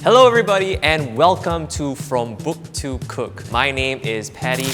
Hello everybody and welcome to From Book to Cook. My name is Paddy.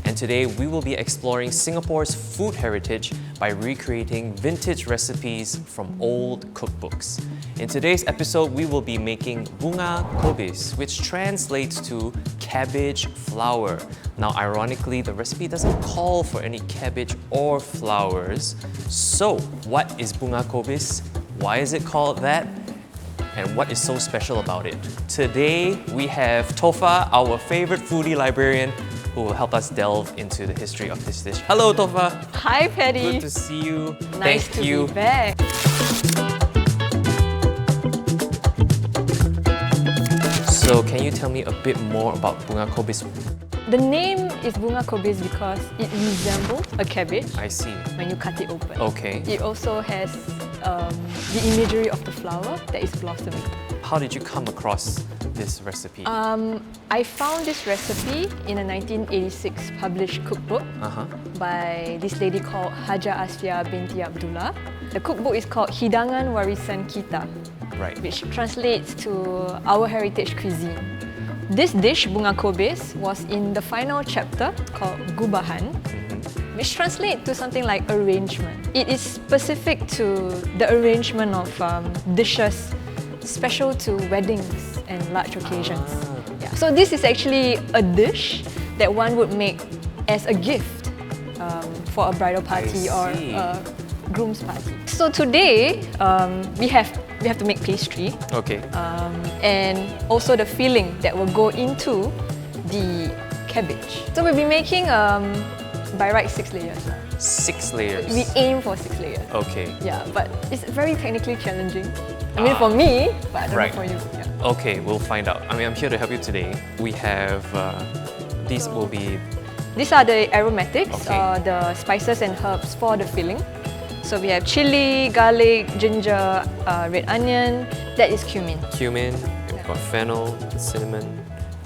And today we will be exploring Singapore's food heritage by recreating vintage recipes from old cookbooks. In today's episode, we will be making Bunga Kobis, which translates to cabbage flower. Now, ironically, the recipe doesn't call for any cabbage or flowers. So, what is Bunga Kobis? Why is it called that? And what is so special about it? Today, we have Toffa, our favorite foodie librarian, who will help us delve into the history of this dish. Hello, Toffa. Hi, Paddy. Good to see you. Nice Thank you. Be back. So, can you tell me a bit more about Bunga Kobis? The name is Bunga Kobis because it resembles a cabbage I see. when you cut it open. Okay. It also has the imagery of the flower that is blossoming. How did you come across this recipe? I found this recipe in a 1986 published cookbook by this lady called Hajjah Asfiah Haji Abdullah. The cookbook is called Hidangan Warisan Kita, Right. which translates to our heritage cuisine. This dish, Bunga Kobis, was in the final chapter called Gubahan, which translates to something like arrangement. It is specific to the arrangement of dishes special to weddings and large occasions. Yeah. So this is actually a dish that one would make as a gift for a bridal party or a groom's party. So today we have to make pastry. Okay. And also the filling that will go into the cabbage. So we'll be making by right 6 layers. 6 layers. We aim for 6 layers. Okay. Yeah, but it's very technically challenging. I mean for me, but I don't know for you. Yeah. Okay, we'll find out. I mean, I'm here to help you today. We have, these will be... These are the aromatics, Okay. the spices and herbs for the filling. So we have chili, garlic, ginger, red onion. That is cumin. Cumin, we've got fennel, cinnamon,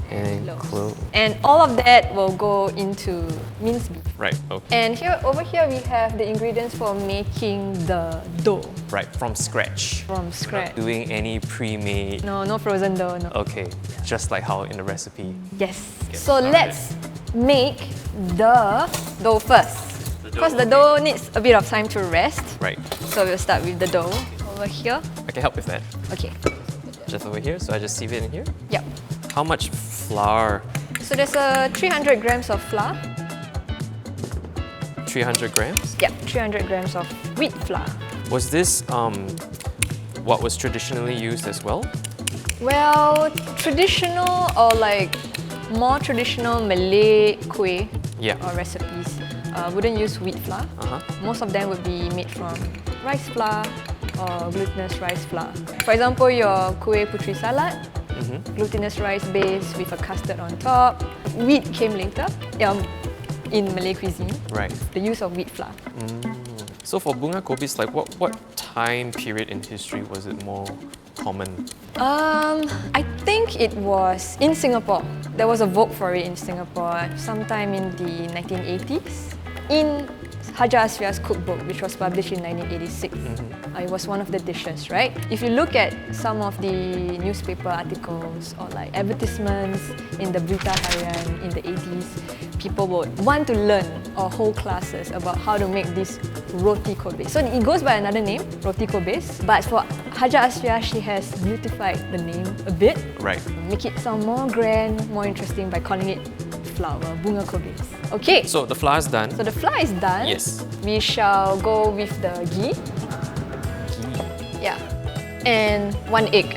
and clove. And all of that will go into minced beef. Right, okay. And over here we have the ingredients for making the dough Right, from scratch. from scratch. Not doing any pre-made. No frozen dough, no. Okay, just like how in the recipe. Yes. Get So started. let's make the dough first. Because the dough needs a bit of time to rest. Right, So we'll start with the dough over here. I can help with that. Okay. Just over here, so I just sieve it in here. Yep. How much flour? So there's 300 grams of flour. 300 grams? Yep, 300 grams of wheat flour. Was this what was traditionally used as well? Well, traditional or like more traditional Malay kuih or recipes wouldn't use wheat flour. Most of them would be made from rice flour or glutinous rice flour. For example, your kuih putri salad, glutinous rice base with a custard on top. Wheat came later in Malay cuisine. Right. The use of wheat flour. So for Bunga Kobis, like what time period in history was it more common? I think it was in Singapore. There was a vogue for it in Singapore sometime in the 1980s. In Hajjah Asfiah's cookbook, which was published in 1986. It was one of the dishes, right? If you look at some of the newspaper articles or like advertisements in the Berita Harian in the 80s, people would want to learn or hold classes about how to make this roti kobis. So it goes by another name, roti kobis. But for Hajjah Asfiah, she has beautified the name a bit. Right. Make it sound more grand, more interesting by calling it flour, Bunga Kobis. Okay. So the flour is done. So the flour is done. Yes. We shall go with the ghee. Ghee. Yeah. And 1 egg.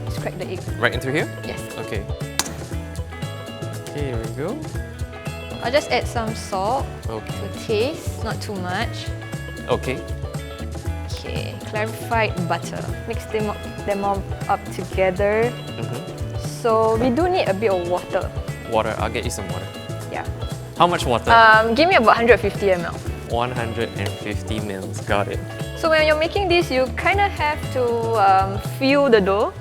Let's crack the egg. Right into here? Yes. Okay. Okay, here we go. I'll just add some salt Okay. to taste, not too much. Okay. Okay. Clarified butter. Mix them all up together. So we do need a bit of water. Water. I'll get you some water. Yeah. How much water? Give me about 150 ml. 150 mils. Got it. So when you're making this, you kind of have to feel the dough.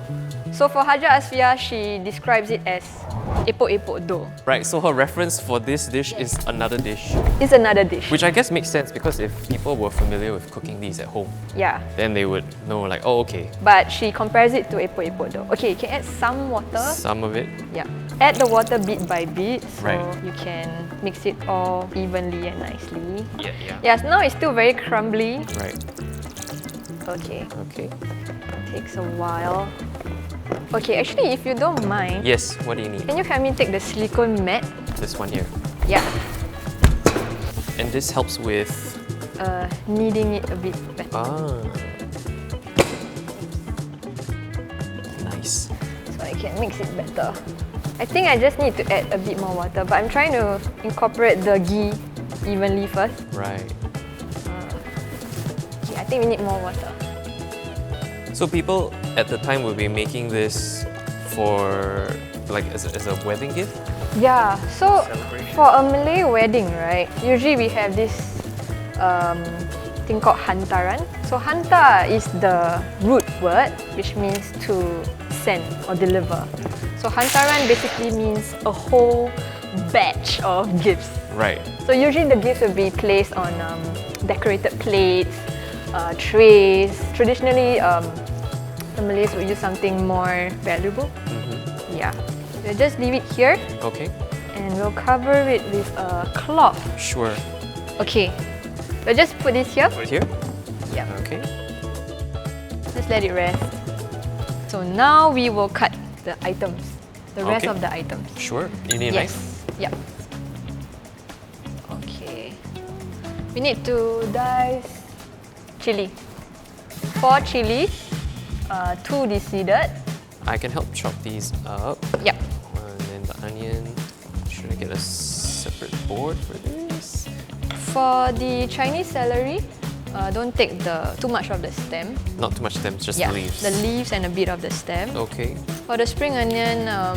So for Hajjah Asfiah, she describes it as epok-epok dough. Right, so her reference for this dish is another dish. It's another dish. Which I guess makes sense because if people were familiar with cooking these at home, Yeah. then they would know like, oh, okay, But she compares it to epok-epok dough. Okay, you can add some water. some of it. Yeah. Add the water bit by bit, so Right. you can mix it all evenly and nicely. Yeah. Yes, now it's still very crumbly. Right, Okay, okay. takes a while. Okay, actually, if you don't mind, Yes, what do you need? can you help me take the silicone mat? This one here. Yeah. And this helps with... Kneading it a bit better. Nice. So I can mix it better. I think I just need to add a bit more water, but I'm trying to incorporate the ghee evenly first. Right. Okay, I think we need more water. So people at the time will be making this for like as a wedding gift? Yeah, so Celebration. for a Malay wedding, right, usually we have this thing called hantaran. So hantar is the root word, which means to send or deliver. So hantaran basically means a whole batch of gifts. Right. So usually the gifts will be placed on decorated plates, trays. Traditionally, the Malays would use something more valuable. Yeah. We'll just leave it here Okay. and we'll cover it with a cloth. Sure. Okay. We'll just put this here. Put it here? Yeah. Okay. Just let it rest. So now we will cut the items. The rest Okay. of the items. Sure. You need a knife? Yep. Okay. We need to dice chili. 4 chilies, 2 deseeded. I can help chop these up. Yep. And then the onion. Should I get a separate board for this? For the Chinese celery, don't take too much of the stem. Not too much stems, just Yeah, the leaves. the leaves and a bit of the stem. Okay. For the spring onion, I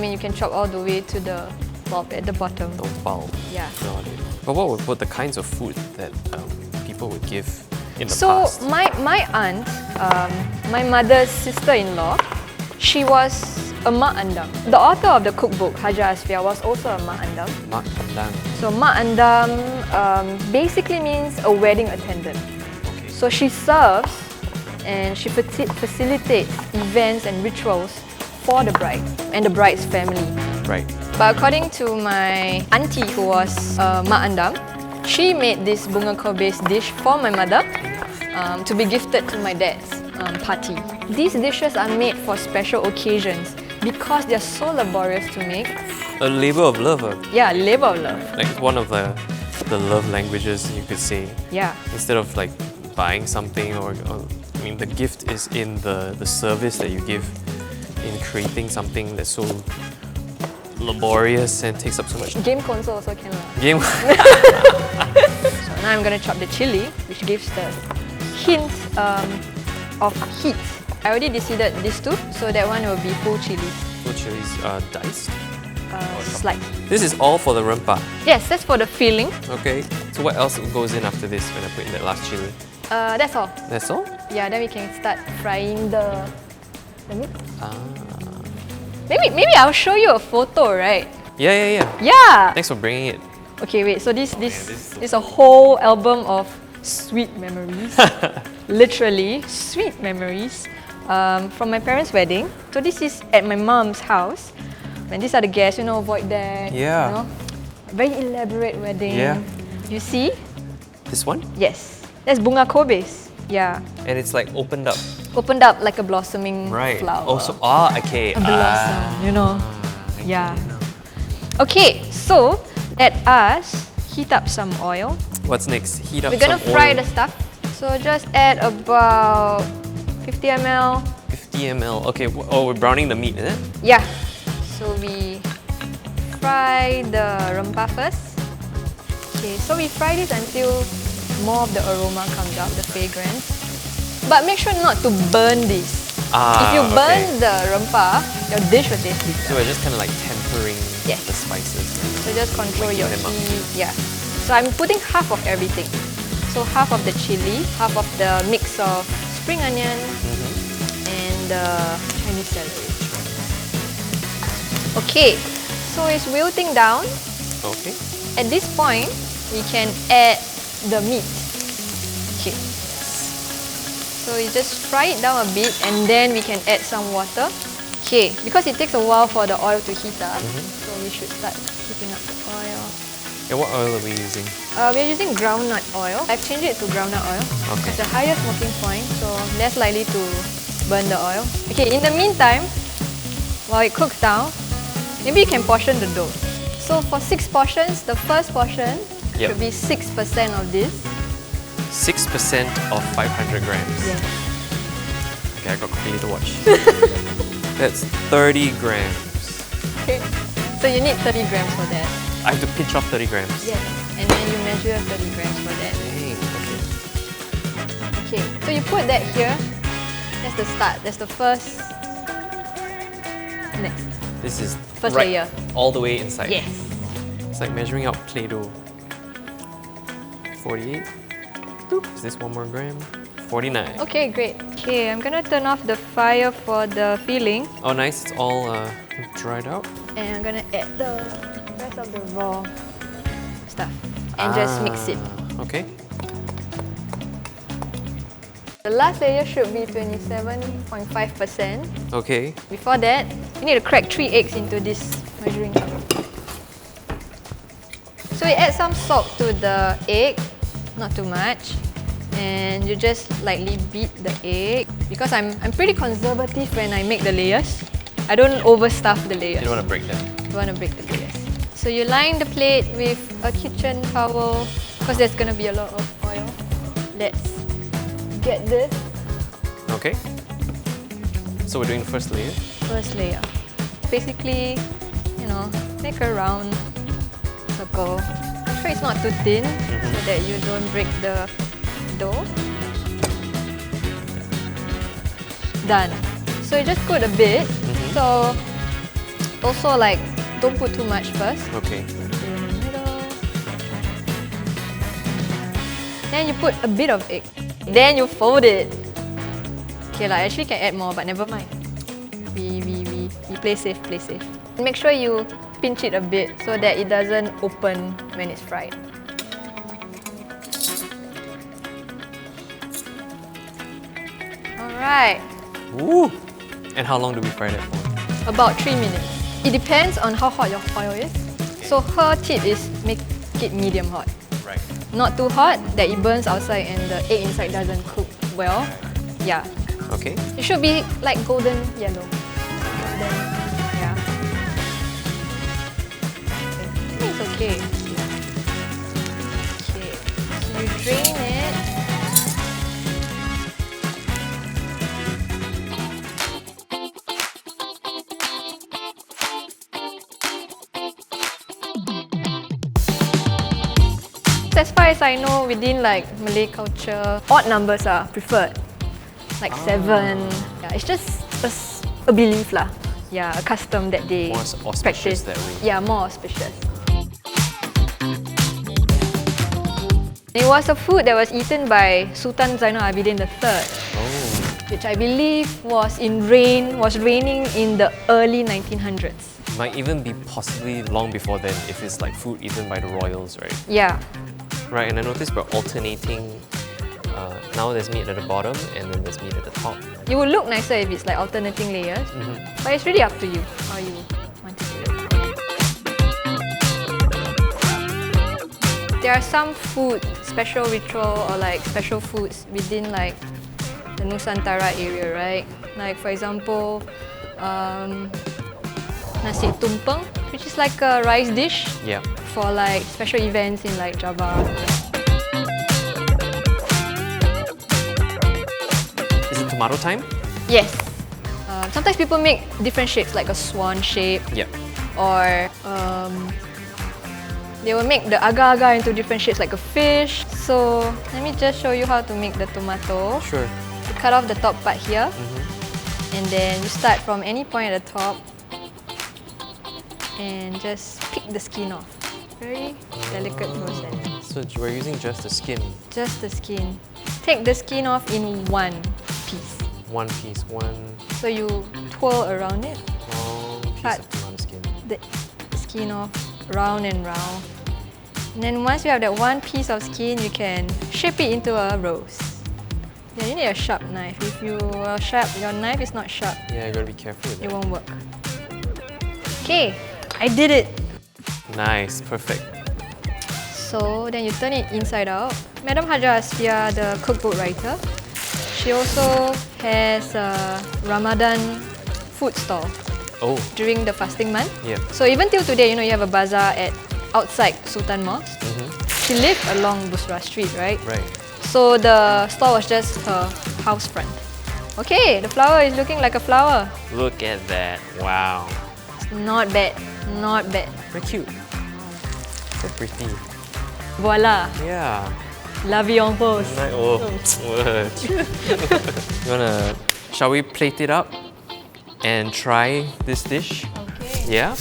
mean you can chop all the way to the bulb at the bottom. The bulb. Yeah. Got it. But what were the kinds of food that people would give in the So past? my aunt, my mother's sister-in-law, she was a mak andam. The author of the cookbook, Hajjah Asfiah, was also a mak andam. Mak andam. So mak andam basically means a wedding attendant. Okay. So she serves and she facilitates events and rituals for the bride and the bride's family. Right. But according to my auntie who was mak andam, she made this Bunga Kobis dish for my mother to be gifted to my dad's party. These dishes are made for special occasions because they're so laborious to make. A labor of love. Yeah, labor of love. Like one of the love languages, you could say. Yeah. Instead of like buying something or I mean the gift is in the service that you give in creating something that's so laborious and takes up so much Game console also can. game. So now I'm gonna chop the chili, which gives the hint of heat. I already decided these two, so that one will be full chili, Full chilies diced. sliced. This is all for the rempah. Yes, that's for the filling. Okay. So what else goes in after this when I put in that last chili? That's all. That's all? Yeah, then we can start frying the meat. Ah. Maybe I'll show you a photo, right? Yeah. Yeah. Thanks for bringing it. Okay, wait. So this is a whole album of sweet memories. Literally sweet memories from my parents' wedding. So this is at my mom's house. And these are the guests, void deck. Yeah. You know, very elaborate wedding. Yeah. You see? This one? Yes. That's Bunga Kobis. Yeah. And it's like opened up. Opened up like a blossoming flower. Also, okay. A blossom, I Yeah. get it now. Okay, so let us heat up some oil. What's next? Heat up We're gonna some fry oil. the stuff. So just add about 50 ml. 50 ml. Okay. Oh, we're browning the meat, is it? Yeah. So we fry the rempah first. Okay, so we fry this until more of the aroma comes out, the fragrance. But make sure not to burn this. If you burn the rempah, your dish will taste bitter. So we're just kind of like tempering Yes. the spices. So just control Waking your them up. heat. Yeah. So I'm putting half of everything. So half of the chili, half of the mix of spring onion, and the Chinese celery. Okay, so it's wilting down. Okay. At this point, we can add the meat. Okay. So you just fry it down a bit and then we can add some water. Okay, because it takes a while for the oil to heat up, so we should start heating up the oil. And what oil are we using? We're using groundnut oil. I've changed it to groundnut oil. Okay. It's a higher smoking point, so less likely to burn the oil. Okay, in the meantime, while it cooks down, maybe you can portion the dough. So for 6 portions, the first portion should be 6% of this. 6% of 500 grams. Yes. Okay, I got quickly to watch. That's 30 grams. Okay. So you need 30 grams for that. I have to pinch off 30 grams. Yes. And then you measure 30 grams for that. Dang, okay. Okay. So you put that here. That's the start. That's the first. Next. This is First right layer. all the way inside. Yes. It's like measuring out Play-Doh. 48. Is this 1 more gram? 49. Okay, great. Okay, I'm gonna turn off the fire for the filling. Oh, nice. It's all dried out. And I'm gonna add the rest of the raw stuff and just mix it. Okay. The last layer should be 27.5%. Okay. Before that, you need to crack 3 eggs into this measuring cup. So you add some salt to the egg, not too much. And you just lightly beat the egg. Because I'm pretty conservative when I make the layers. I don't overstuff the layers. You don't want to break them. You want to break the layers. So you line the plate with a kitchen towel because there's going to be a lot of oil. Let's get this Okay. So we're doing the first layer. first layer. Basically, make a round circle. Make sure it's not too thin so that you don't break the dough. Done. So you just put a bit. So also don't put too much first. Okay. In the middle. Then you put a bit of egg. Then you fold it. Okay, I actually can add more, but never mind. We play safe, play safe. Make sure you pinch it a bit so that it doesn't open when it's fried. Alright, Woo! And how long do we fry that for? about 3 minutes. It depends on how hot your oil is. So her tip is make it medium hot. Right. Not too hot that it burns outside and the egg inside doesn't cook well. Yeah. Okay. It should be like golden yellow. Golden, yeah. I think it's okay. Okay. So you drain it. As far as I know, within Malay culture, odd numbers are preferred. 7. Yeah, it's just a belief lah. Yeah, a custom that they More auspicious practice. that way. Yeah, more auspicious. It was a food that was eaten by Sultan Zainal Abidin III, which I believe was raining in the early 1900s. Might even be possibly long before then if it's like food eaten by the royals, right? Yeah. Right, and I noticed we're alternating. Now there's meat at the bottom and then there's meat at the top. It would look nicer if it's alternating layers, but it's really up to you how you want to do it. There are some food, special ritual or special foods within the Nusantara area, right? Like for example, nasi tumpeng, which is like a rice dish Yeah. for special events in Java. Is it tomato time? Yes. Sometimes people make different shapes, like a swan shape, Yeah. or they will make the agar-agar into different shapes, like a fish. So let me just show you how to make the tomato. Sure. You cut off the top part here, and then you start from any point at the top, and just pick the skin off. Very delicate process. So we're using just the skin. Just the skin. Take the skin off in one piece. One piece, one. So you twirl around it, Long piece Cut. of banana skin. the skin off round and round. And then once you have that one piece of skin, you can shape it into a rose. Yeah, you need a sharp knife. If your knife is not sharp, Yeah, you gotta be careful with it that. won't work. Okay, I did it. Nice, perfect. So then you turn it inside out. Madam Hajjah Asfiah, the cookbook writer, she also has a Ramadan food stall Oh, during the fasting month. yeah. So even till today, you have a bazaar outside Sultan Mosque. She lived along Busra Street, right? Right. So the store was just her house front. Okay, the flower is looking like a flower. Look at that. Wow. Not bad, not bad. Very cute. So pretty. Voila, Yeah. librarian-host. Oh, what? Shall we plate it up and try this dish? Okay. Yeah?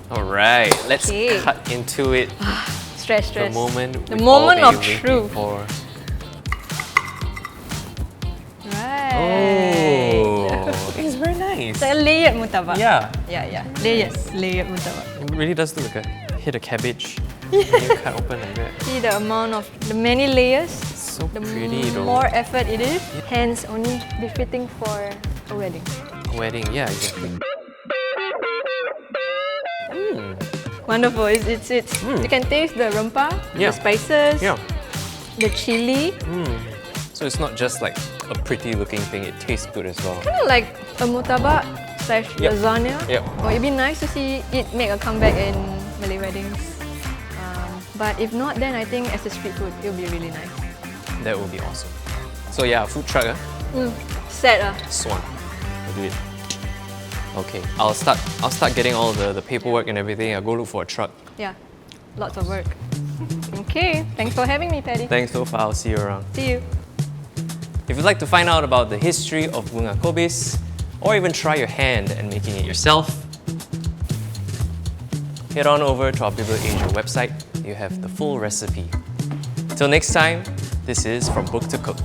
Alright, let's Okay. cut into it. Stress. The moment The we've moment all of been waiting truth. for. Right. Oh, it's very nice. It's like a layered murtabak. Yeah, Yeah. Layered murtabak. it really does look like hit a cabbage. When you cut open like that. See the amount of the many layers. So The pretty though. more effort it is, hence only befitting for a wedding. Wedding, yeah, exactly. Wonderful. It's You can taste the rempah, Yeah. the spices, Yeah. the chili. So it's not just like a pretty looking thing, it tastes good as well. Kind of like a murtabak slash Yep. lasagna. Yep. Or it'd be nice to see it make a comeback in Malay weddings. But if not, then I think as a street food, it'll be really nice. That would be awesome. So yeah, food truck, Set Swan. We'll do it. Okay, I'll start getting all the paperwork and everything. I'll go look for a truck. Yeah, lots of work. Okay, thanks for having me, Paddy. Thanks, Toffa. I'll see you around. See you. If you'd like to find out about the history of Bunga Kobis, or even try your hand at making it yourself, head on over to our Bible Asia website. You have the full recipe. Till next time, this is From Book to Cook.